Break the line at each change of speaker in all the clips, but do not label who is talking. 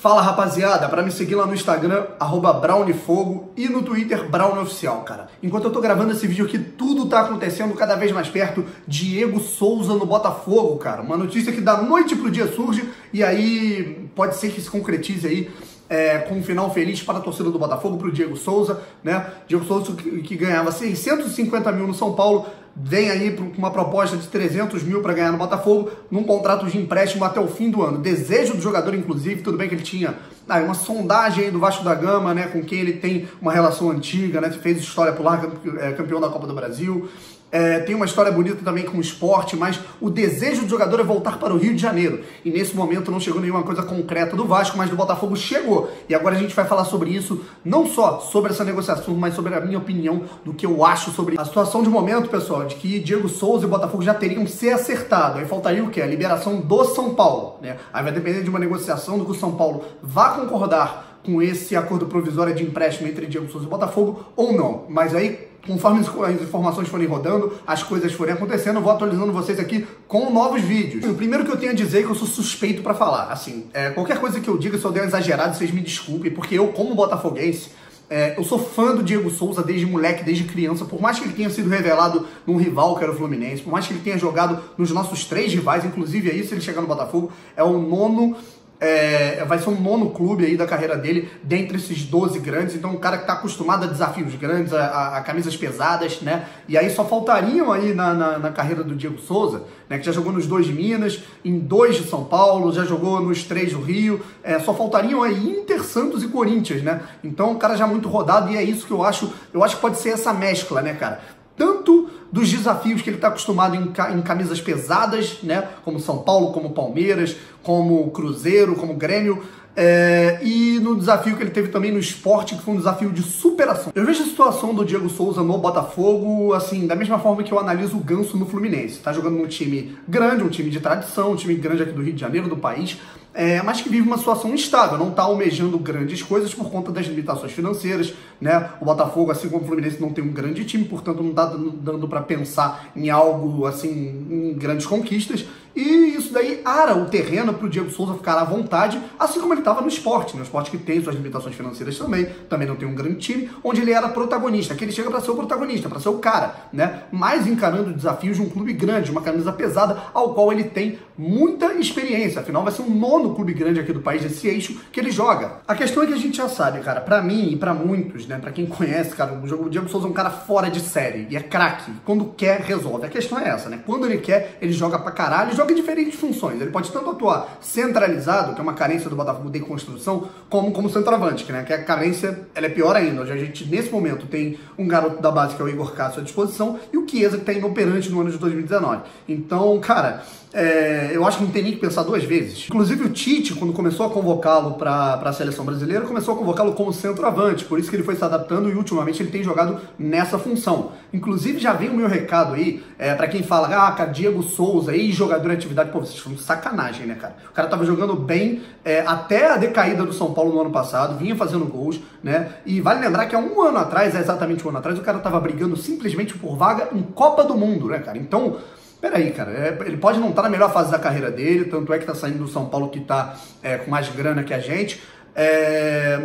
Fala rapaziada, para me seguir lá no Instagram, @browniefogo e no Twitter, brownieoficial, cara. Enquanto eu tô gravando esse vídeo aqui, tudo tá acontecendo cada vez mais perto. Diego Souza no Botafogo, cara. Uma notícia que da noite pro dia surge e aí pode ser que se concretize aí com um final feliz para a torcida do Botafogo, pro Diego Souza, né? Diego Souza que ganhava 650 mil no São Paulo, vem aí com uma proposta de 300 mil para ganhar no Botafogo, num contrato de empréstimo até o fim do ano. Desejo do jogador, inclusive, tudo bem que ele tinha uma sondagem aí do Vasco da Gama, né, com quem ele tem uma relação antiga, né, fez história por lá, campeão da Copa do Brasil. Tem uma história bonita também com o esporte, mas o desejo do jogador é voltar para o Rio de Janeiro. E nesse momento não chegou nenhuma coisa concreta do Vasco, mas do Botafogo chegou. E agora a gente vai falar sobre isso, não só sobre essa negociação, mas sobre a minha opinião do que eu acho sobre a situação de momento, pessoal, de que Diego Souza e o Botafogo já teriam se acertado. Aí faltaria o quê? A liberação do São Paulo, né? Aí vai depender de uma negociação do que o São Paulo vá concordar com esse acordo provisório de empréstimo entre Diego Souza e Botafogo ou não. Mas aí, conforme as informações forem rodando, as coisas forem acontecendo, eu vou atualizando vocês aqui com novos vídeos. O primeiro que eu tenho a dizer é que eu sou suspeito pra falar. Assim, qualquer coisa que eu diga, se eu der uma exagerada, vocês me desculpem, porque eu, como botafoguense, eu sou fã do Diego Souza desde moleque, desde criança, por mais que ele tenha sido revelado num rival que era o Fluminense, por mais que ele tenha jogado nos nossos 3 rivais, inclusive aí, se ele chegar no Botafogo, é o nono... vai ser um nono clube aí da carreira dele, dentre esses 12 grandes. Então um cara que tá acostumado a desafios grandes, a camisas pesadas, né? E aí só faltariam aí na carreira do Diego Souza, né, que já jogou nos 2 de Minas, em 2 de São Paulo, já jogou nos 3 do Rio, só faltariam aí Inter, Santos e Corinthians, né? Então um cara já muito rodado, e é isso que eu acho que pode ser essa mescla, né, cara? Tanto dos desafios que ele está acostumado em camisas pesadas, né, como São Paulo, como Palmeiras, como Cruzeiro, como Grêmio, e no desafio que ele teve também no esporte, que foi um desafio de superação. Eu vejo a situação do Diego Souza no Botafogo, assim, da mesma forma que eu analiso o Ganso no Fluminense. Tá jogando num time grande, um time de tradição, um time grande aqui do Rio de Janeiro, do país, mas que vive uma situação instável, não está almejando grandes coisas por conta das limitações financeiras, né? O Botafogo, assim como o Fluminense, não tem um grande time, portanto não está dando para pensar em algo, assim, em grandes conquistas, e isso daí ara o terreno para o Diego Souza ficar à vontade, assim como ele estava no esporte, né? O esporte que tem suas limitações financeiras também não tem um grande time, onde ele era protagonista, que ele chega para ser o protagonista, para ser o cara, né? Mas encarando desafios de um clube grande, uma camisa pesada, ao qual ele tem muita experiência, afinal vai ser um nono clube grande aqui do país, desse eixo que ele joga. A questão é que a gente já sabe, cara, pra mim e pra muitos, né, pra quem conhece, cara, o Diego Souza é um cara fora de série, e é craque, quando quer, resolve. A questão é essa, né, quando ele quer, ele joga pra caralho, ele joga em diferentes funções, ele pode tanto atuar centralizado, que é uma carência do Botafogo de construção, como centroavante, né, que a carência, ela é pior ainda. Hoje a gente, nesse momento, tem um garoto da base, que é o Igor Cássio, à disposição, e o Chiesa, que tá inoperante no ano de 2019. Então, cara... eu acho que não tem nem que pensar 2 vezes. Inclusive o Tite, quando começou a convocá-lo para a seleção brasileira, começou a convocá-lo como centroavante, por isso que ele foi se adaptando e ultimamente ele tem jogado nessa função. Inclusive já vem o meu recado aí, para quem fala, cara, Diego Souza, ex-jogador em atividade, pô, vocês estão de sacanagem, né, cara? O cara tava jogando bem até a decaída do São Paulo no ano passado, vinha fazendo gols, né? E vale lembrar que há um ano atrás, exatamente um ano atrás, o cara tava brigando simplesmente por vaga em Copa do Mundo, né, cara? Então... peraí, cara, ele pode não estar na melhor fase da carreira dele, tanto é que tá saindo do São Paulo, que tá com mais grana que a gente,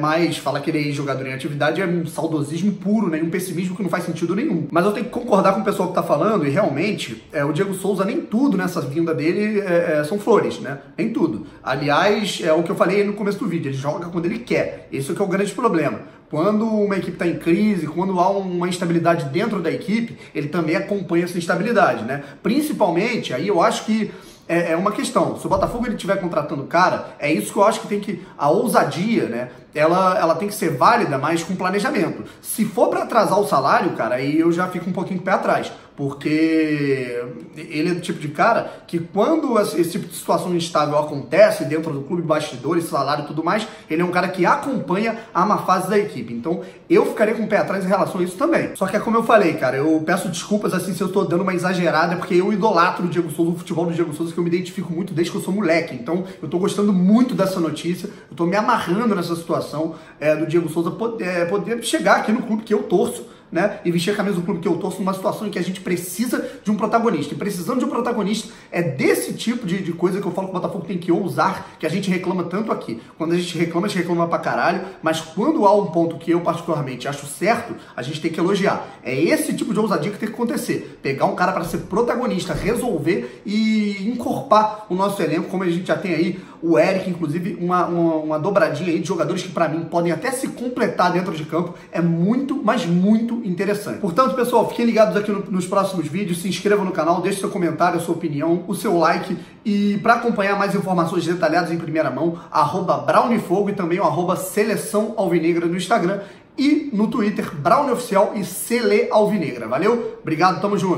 mas falar que ele é jogador em atividade é um saudosismo puro, né, um pessimismo que não faz sentido nenhum. Mas eu tenho que concordar com o pessoal que tá falando, e realmente, o Diego Souza, nem tudo nessa vinda dele são flores, né, nem tudo. Aliás, é o que eu falei no começo do vídeo, ele joga quando ele quer, esse é que é o grande problema. Quando uma equipe está em crise, quando há uma instabilidade dentro da equipe, ele também acompanha essa instabilidade, né? Principalmente, aí eu acho que é uma questão. Se o Botafogo ele estiver contratando o cara, é isso que eu acho que tem que... a ousadia, né? Ela tem que ser válida, mas com planejamento. Se for para atrasar o salário, cara, aí eu já fico um pouquinho de pé atrás. Porque ele é do tipo de cara que quando esse tipo de situação instável acontece dentro do clube, bastidores, salário e tudo mais, ele é um cara que acompanha a má fase da equipe. Então eu ficaria com o pé atrás em relação a isso também. Só que é como eu falei, cara, eu peço desculpas assim se eu tô dando uma exagerada, porque eu idolatro o Diego Souza, o futebol do Diego Souza, que eu me identifico muito desde que eu sou moleque. Então eu tô gostando muito dessa notícia, eu tô me amarrando nessa situação do Diego Souza poder chegar aqui no clube que eu torço, né, e vestir a camisa do clube que eu torço numa situação em que a gente precisa de um protagonista. E precisando de um protagonista, É desse tipo de coisa que eu falo que o Botafogo tem que ousar, que a gente reclama tanto aqui. Quando a gente reclama pra caralho, mas quando há um ponto que eu particularmente acho certo, a gente tem que elogiar. É esse tipo de ousadia que tem que acontecer. Pegar um cara para ser protagonista, resolver e encorpar o nosso elenco, como a gente já tem aí o Eric, inclusive, uma dobradinha aí de jogadores que para mim podem até se completar dentro de campo. É muito, mas muito interessante. Portanto, pessoal, fiquem ligados aqui nos próximos vídeos, se inscrevam no canal, deixe seu comentário, a sua opinião, o seu like, e para acompanhar mais informações detalhadas em primeira mão, @browniefogo e também o @seleção alvinegra no Instagram e no Twitter, Brownie Oficial e Sele Alvinegra. Valeu? Obrigado, tamo junto.